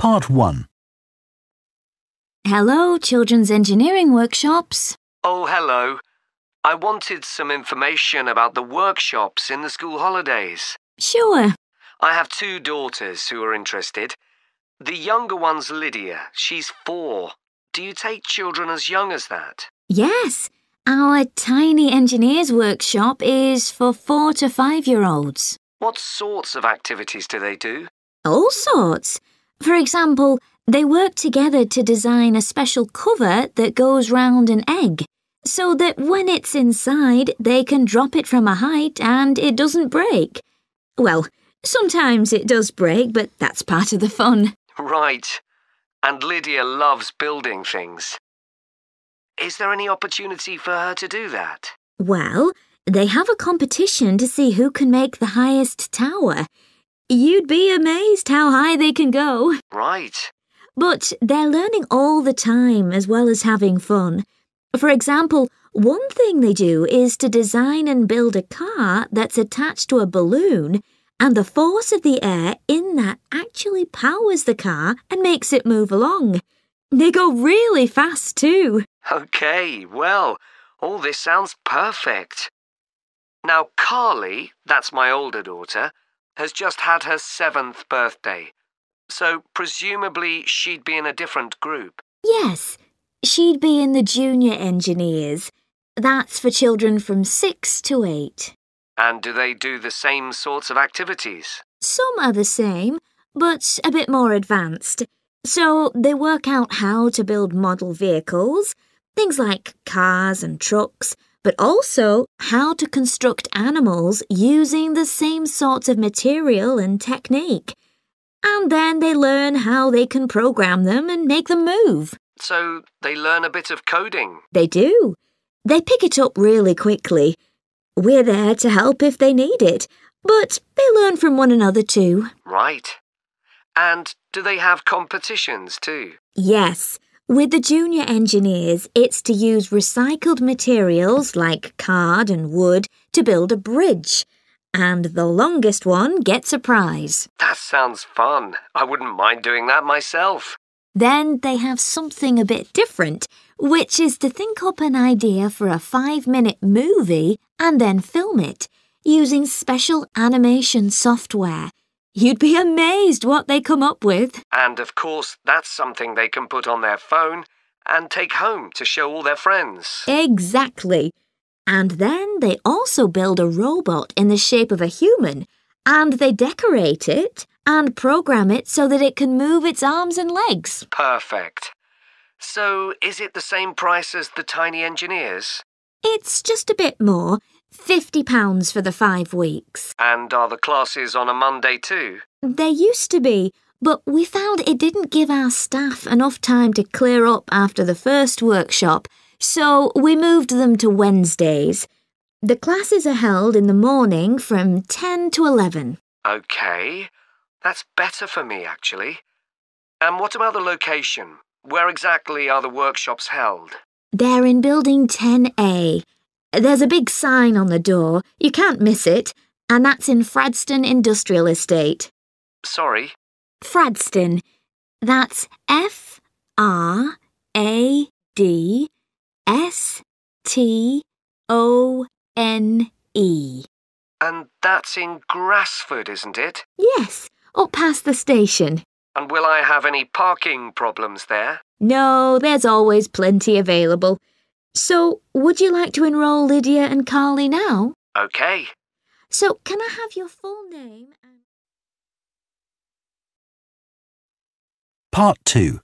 Part 1. Hello, Children's Engineering Workshops. Oh, hello. I wanted some information about the workshops in the school holidays. Sure. I have 2 daughters who are interested. The younger one's Lydia. She's 4. Do you take children as young as that? Yes, our Tiny Engineers Workshop is for 4 to 5-year-olds. What sorts of activities do they do? All sorts. For example, they work together to design a special cover that goes round an egg, so that when it's inside, they can drop it from a height and it doesn't break. Well, sometimes it does break, but that's part of the fun. Right. And Lydia loves building things. Is there any opportunity for her to do that? Well, they have a competition to see who can make the highest tower. You'd be amazed how high they can go. Right. But they're learning all the time as well as having fun. For example, one thing they do is to design and build a car that's attached to a balloon, and the force of the air in that actually powers the car and makes it move along. They go really fast too. OK, well, all this sounds perfect. Now, Carly, that's my older daughter, has just had her 7th birthday. So presumably she'd be in a different group. Yes, she'd be in the Junior Engineers. That's for children from 6 to 8. And do they do the same sorts of activities? Some are the same, but a bit more advanced. So they work out how to build model vehicles, things like cars and trucks, but also how to construct animals using the same sorts of material and technique. And then they learn how they can program them and make them move. So they learn a bit of coding? They do. They pick it up really quickly. We're there to help if they need it, but they learn from one another too. Right. And do they have competitions too? Yes. With the Junior Engineers, it's to use recycled materials like card and wood to build a bridge. And the longest one gets a prize. That sounds fun. I wouldn't mind doing that myself. Then they have something a bit different, which is to think up an idea for a 5-minute movie and then film it, using special animation software. You'd be amazed what they come up with. And of course, that's something they can put on their phone and take home to show all their friends. Exactly. And then they also build a robot in the shape of a human, and they decorate it and program it so that it can move its arms and legs. Perfect. So is it the same price as the Tiny Engineers? It's just a bit more. £50 for the 5 weeks. And are the classes on a Monday too? They used to be, but we found it didn't give our staff enough time to clear up after the first workshop, so we moved them to Wednesdays. The classes are held in the morning from 10 to 11. OK, that's better for me actually. And what about the location? Where exactly are the workshops held? They're in Building 10A. There's a big sign on the door. You can't miss it. And that's in Fradston Industrial Estate. Sorry? Fradston. That's F-R-A-D-S-T-O-N-E. And that's in Grassford, isn't it? Yes, up past the station. And will I have any parking problems there? No, there's always plenty available. So, would you like to enrol Lydia and Carly now? OK. So, can I have your full name and... Part 2.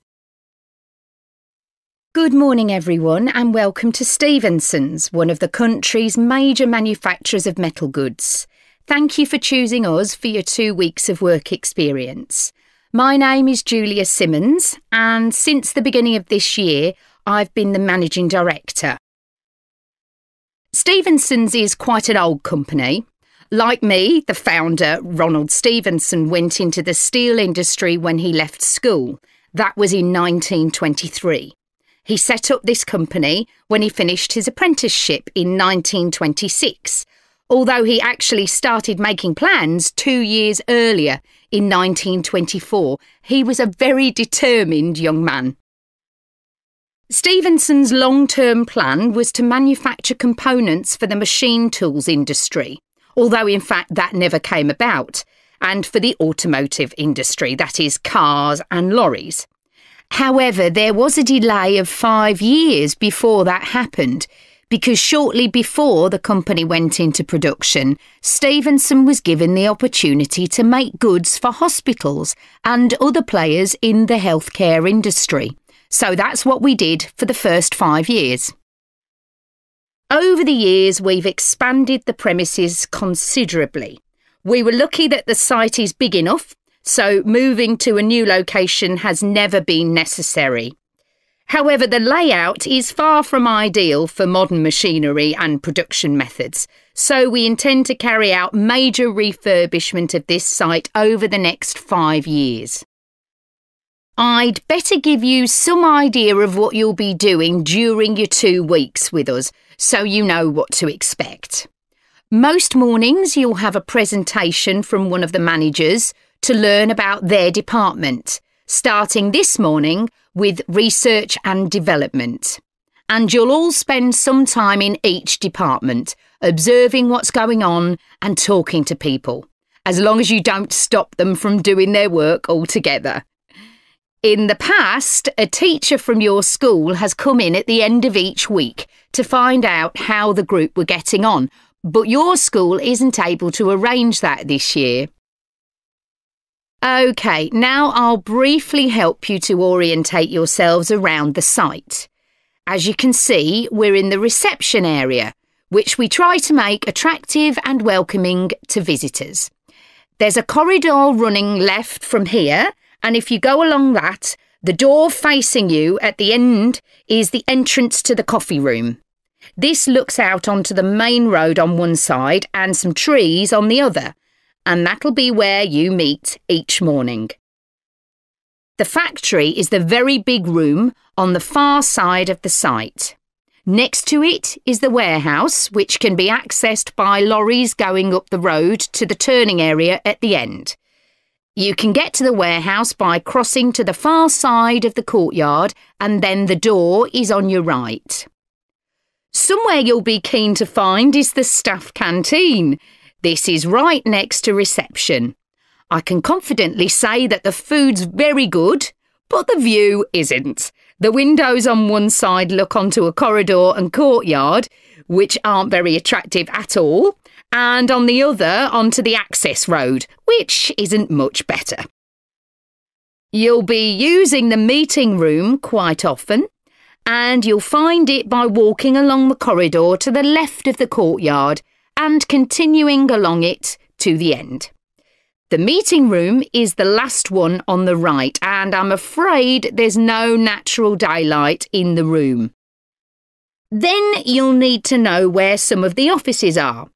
Good morning, everyone, and welcome to Stevenson's, one of the country's major manufacturers of metal goods. Thank you for choosing us for your 2 weeks of work experience. My name is Julia Simmons, and since the beginning of this year, I've been the Managing Director. Stevenson's is quite an old company. Like me, the founder, Ronald Stevenson, went into the steel industry when he left school. That was in 1923. He set up this company when he finished his apprenticeship in 1926. although he actually started making plans 2 years earlier in 1924. He was a very determined young man. Stevenson's long-term plan was to manufacture components for the machine tools industry, although in fact that never came about, and for the automotive industry, that is cars and lorries. However, there was a delay of 5 years before that happened, because shortly before the company went into production, Stevenson was given the opportunity to make goods for hospitals and other players in the healthcare industry. So that's what we did for the first 5 years. Over the years, we've expanded the premises considerably. We were lucky that the site is big enough, so moving to a new location has never been necessary. However, the layout is far from ideal for modern machinery and production methods, so we intend to carry out major refurbishment of this site over the next 5 years. I'd better give you some idea of what you'll be doing during your 2 weeks with us, so you know what to expect. Most mornings you'll have a presentation from one of the managers to learn about their department, starting this morning with research and development. And you'll all spend some time in each department, observing what's going on and talking to people, as long as you don't stop them from doing their work altogether. In the past, a teacher from your school has come in at the end of each week to find out how the group were getting on, but your school isn't able to arrange that this year. OK, now I'll briefly help you to orientate yourselves around the site. As you can see, we're in the reception area, which we try to make attractive and welcoming to visitors. There's a corridor running left from here, and if you go along that, the door facing you at the end is the entrance to the coffee room. This looks out onto the main road on one side and some trees on the other, and that'll be where you meet each morning. The factory is the very big room on the far side of the site. Next to it is the warehouse, which can be accessed by lorries going up the road to the turning area at the end. You can get to the warehouse by crossing to the far side of the courtyard, and then the door is on your right. Somewhere you'll be keen to find is the staff canteen. This is right next to reception. I can confidently say that the food's very good, but the view isn't. The windows on one side look onto a corridor and courtyard, which aren't very attractive at all, and on the other onto the access road, which isn't much better. You'll be using the meeting room quite often, and you'll find it by walking along the corridor to the left of the courtyard and continuing along it to the end. The meeting room is the last one on the right, and I'm afraid there's no natural daylight in the room. Then you'll need to know where some of the offices are.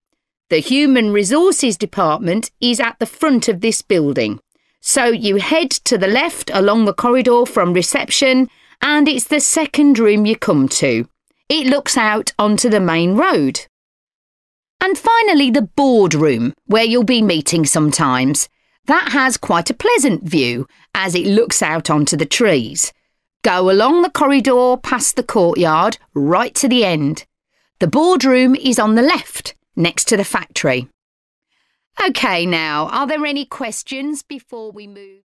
The Human Resources Department is at the front of this building, so you head to the left along the corridor from reception, and it's the second room you come to. It looks out onto the main road. And finally, the boardroom, where you'll be meeting sometimes. That has quite a pleasant view, as it looks out onto the trees. Go along the corridor past the courtyard, right to the end. The boardroom is on the left, next to the factory. OK, now, are there any questions before we move?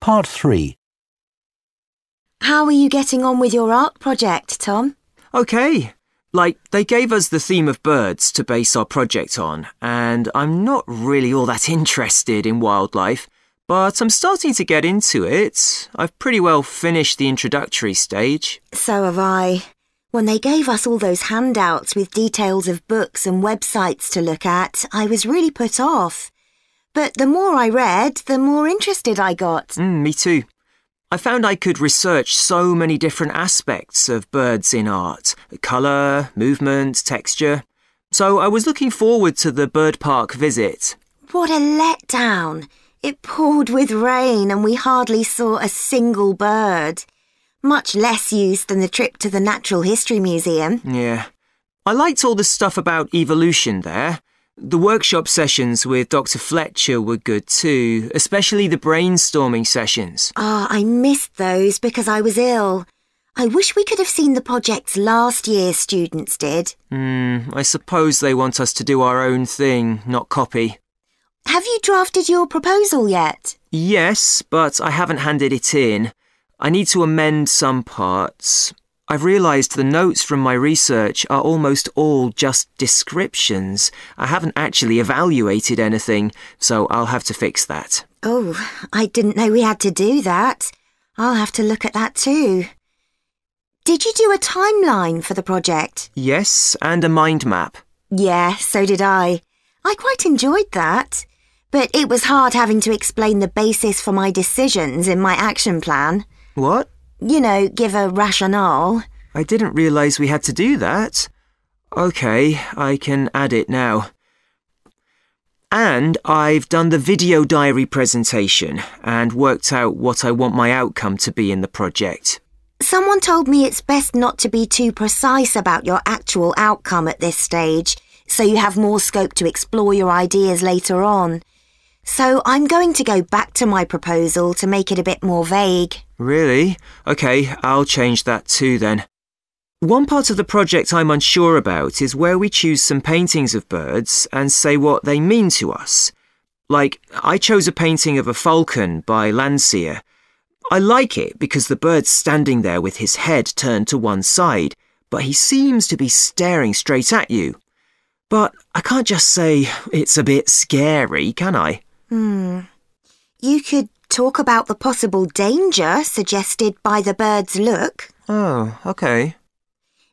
Part 3. How are you getting on with your art project, Tom? OK. They gave us the theme of birds to base our project on, and I'm not really all that interested in wildlife, but I'm starting to get into it. I've pretty well finished the introductory stage. So have I. When they gave us all those handouts with details of books and websites to look at, I was really put off. But the more I read, the more interested I got. Me too. I found I could research so many different aspects of birds in art. Colour, movement, texture. So I was looking forward to the bird park visit. What a letdown. It poured with rain and we hardly saw a single bird. Much less use than the trip to the Natural History Museum. Yeah. I liked all the stuff about evolution there. The workshop sessions with Dr. Fletcher were good too, especially the brainstorming sessions. I missed those because I was ill. I wish we could have seen the projects last year's students did. I suppose they want us to do our own thing, not copy. Have you drafted your proposal yet? Yes, but I haven't handed it in. I need to amend some parts. I've realised the notes from my research are almost all just descriptions. I haven't actually evaluated anything, so I'll have to fix that. Oh, I didn't know we had to do that. I'll have to look at that too. Did you do a timeline for the project? Yes, and a mind map. Yeah, so did I. I quite enjoyed that. But it was hard having to explain the basis for my decisions in my action plan. What? You know, give a rationale. I didn't realise we had to do that. OK, I can add it now. And I've done the video diary presentation and worked out what I want my outcome to be in the project. Someone told me it's best not to be too precise about your actual outcome at this stage, so you have more scope to explore your ideas later on. So I'm going to go back to my proposal to make it a bit more vague. Really? OK, I'll change that too then. One part of the project I'm unsure about is where we choose some paintings of birds and say what they mean to us. Like, I chose a painting of a falcon by Landseer. I like it because the bird's standing there with his head turned to one side, but he seems to be staring straight at you. But I can't just say it's a bit scary, can I? You could talk about the possible danger suggested by the bird's look. Oh, OK.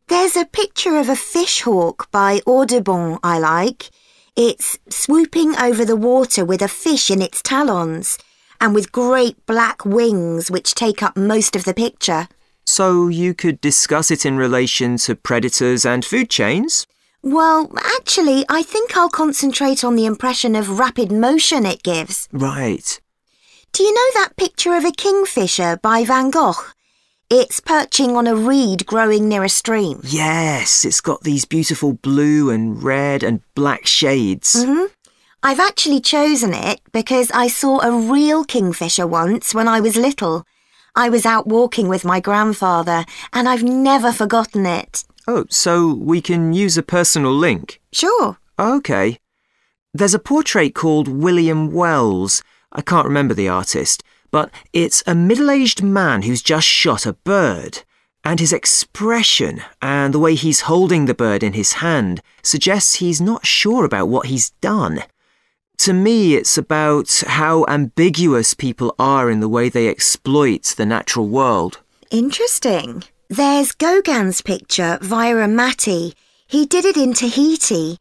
There's a picture of a fishhawk by Audubon I like. It's swooping over the water with a fish in its talons and with great black wings which take up most of the picture. So you could discuss it in relation to predators and food chains? Well, actually, I think I'll concentrate on the impression of rapid motion it gives. Right. Do you know that picture of a kingfisher by Van Gogh? It's perching on a reed growing near a stream. Yes, it's got these beautiful blue and red and black shades. I've actually chosen it because I saw a real kingfisher once when I was little. I was out walking with my grandfather and I've never forgotten it. Oh, so we can use a personal link? Sure. OK. There's a portrait called William Wells. I can't remember the artist, but it's a middle-aged man who's just shot a bird. And his expression and the way he's holding the bird in his hand suggests he's not sure about what he's done. To me, it's about how ambiguous people are in the way they exploit the natural world. Interesting. There's Gauguin's picture via a Matty. He did it in Tahiti.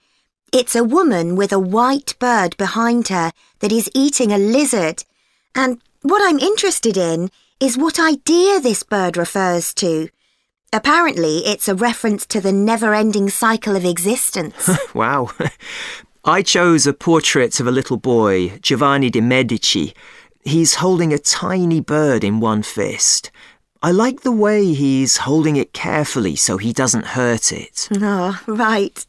It's a woman with a white bird behind her that is eating a lizard. And what I'm interested in is what idea this bird refers to. Apparently, it's a reference to the never-ending cycle of existence. Wow. I chose a portrait of a little boy, Giovanni de' Medici. He's holding a tiny bird in one fist. I like the way he's holding it carefully so he doesn't hurt it. Oh, right.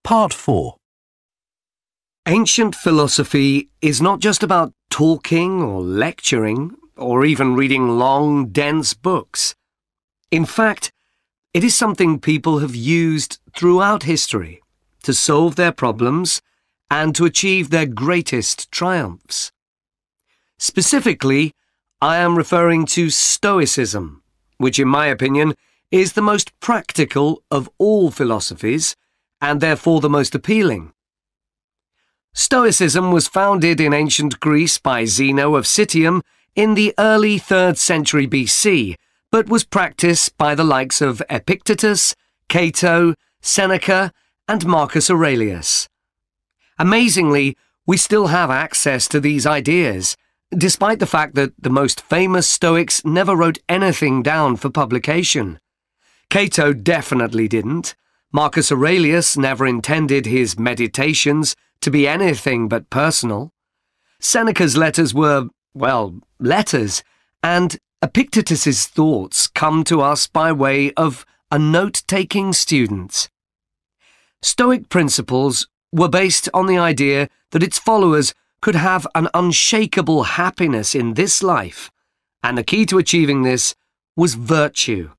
Part 4. Ancient philosophy is not just about talking or lecturing or even reading long, dense books. In fact, it is something people have used throughout history to solve their problems and to achieve their greatest triumphs. Specifically, I am referring to Stoicism, which in my opinion is the most practical of all philosophies and therefore the most appealing. Stoicism was founded in ancient Greece by Zeno of Citium in the early 3rd century BC, but was practiced by the likes of Epictetus, Cato, Seneca, and Marcus Aurelius. Amazingly, we still have access to these ideas, despite the fact that the most famous Stoics never wrote anything down for publication. Cato definitely didn't. Marcus Aurelius never intended his meditations to be anything but personal. Seneca's letters were, well, letters, and Epictetus's thoughts come to us by way of a note-taking student. Stoic principles were based on the idea that its followers could have an unshakable happiness in this life, and the key to achieving this was virtue.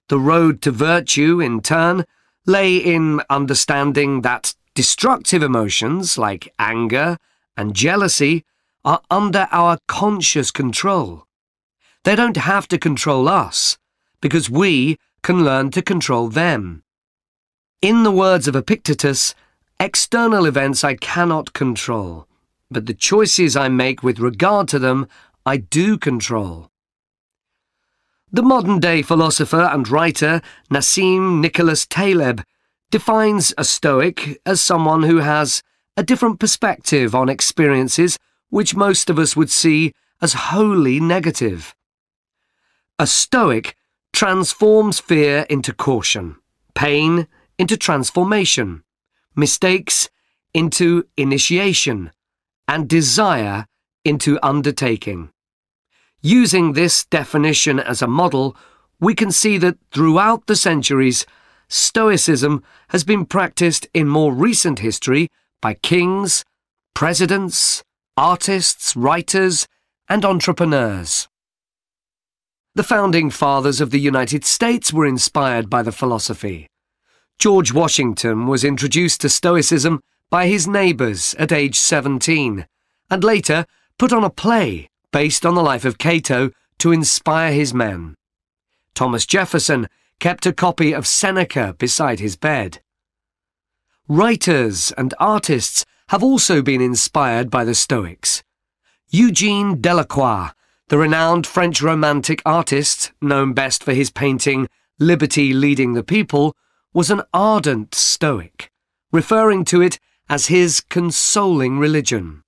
The road to virtue, in turn, lay in understanding that destructive emotions like anger and jealousy are under our conscious control. They don't have to control us, because we can learn to control them. In the words of Epictetus, external events I cannot control, but the choices I make with regard to them I do control. The modern-day philosopher and writer Nassim Nicholas Taleb defines a Stoic as someone who has a different perspective on experiences which most of us would see as wholly negative. A Stoic transforms fear into caution, pain into transformation, mistakes into initiation, and desire into undertaking. Using this definition as a model, we can see that throughout the centuries, Stoicism has been practiced in more recent history by kings, presidents, artists, writers, and entrepreneurs. The founding fathers of the United States were inspired by the philosophy. George Washington was introduced to Stoicism by his neighbours at age 17, and later put on a play based on the life of Cato to inspire his men. Thomas Jefferson kept a copy of Seneca beside his bed. Writers and artists have also been inspired by the Stoics. Eugene Delacroix, the renowned French Romantic artist, known best for his painting Liberty Leading the People, was an ardent Stoic, referring to it as his consoling religion.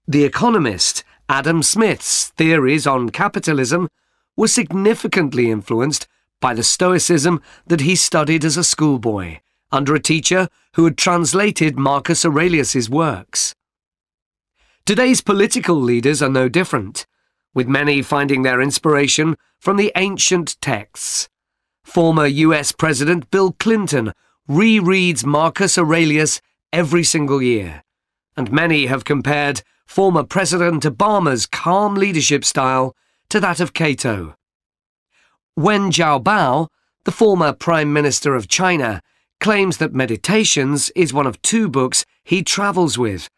The economist Adam Smith's theories on capitalism were significantly influenced by the Stoicism that he studied as a schoolboy, under a teacher who had translated Marcus Aurelius's works. Today's political leaders are no different, with many finding their inspiration from the ancient texts. Former US President Bill Clinton rereads Marcus Aurelius every single year, and many have compared former President Obama's calm leadership style to that of Cato. Wen Jiabao, the former Prime Minister of China, claims that Meditations is one of 2 books he travels with,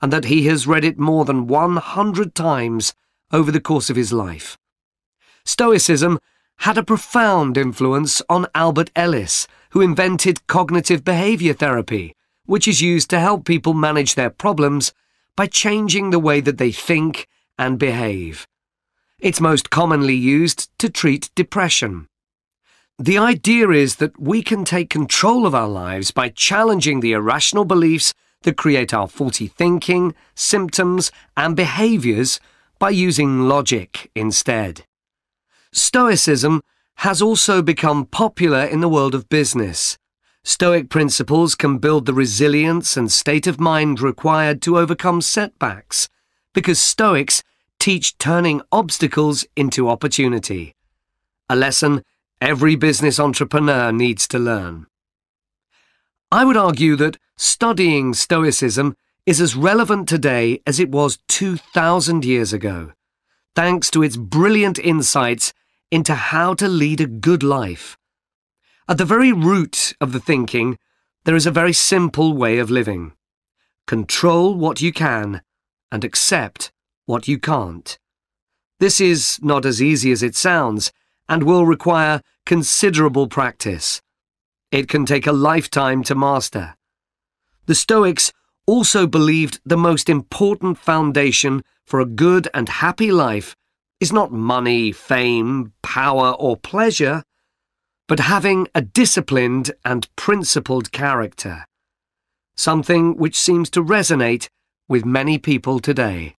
and that he has read it more than 100 times over the course of his life. Stoicism had a profound influence on Albert Ellis, who invented cognitive behavior therapy, which is used to help people manage their problems by changing the way that they think and behave. It's most commonly used to treat depression. The idea is that we can take control of our lives by challenging the irrational beliefs that create our faulty thinking, symptoms, and behaviours by using logic instead. Stoicism has also become popular in the world of business. Stoic principles can build the resilience and state of mind required to overcome setbacks, because Stoics teach turning obstacles into opportunity, a lesson every business entrepreneur needs to learn. I would argue that studying Stoicism is as relevant today as it was 2,000 years ago, thanks to its brilliant insights into how to lead a good life. At the very root of the thinking, there is a very simple way of living. Control what you can and accept what you can't. This is not as easy as it sounds and will require considerable practice. It can take a lifetime to master. The Stoics also believed the most important foundation for a good and happy life is not money, fame, power, or pleasure, but having a disciplined and principled character, something which seems to resonate with many people today.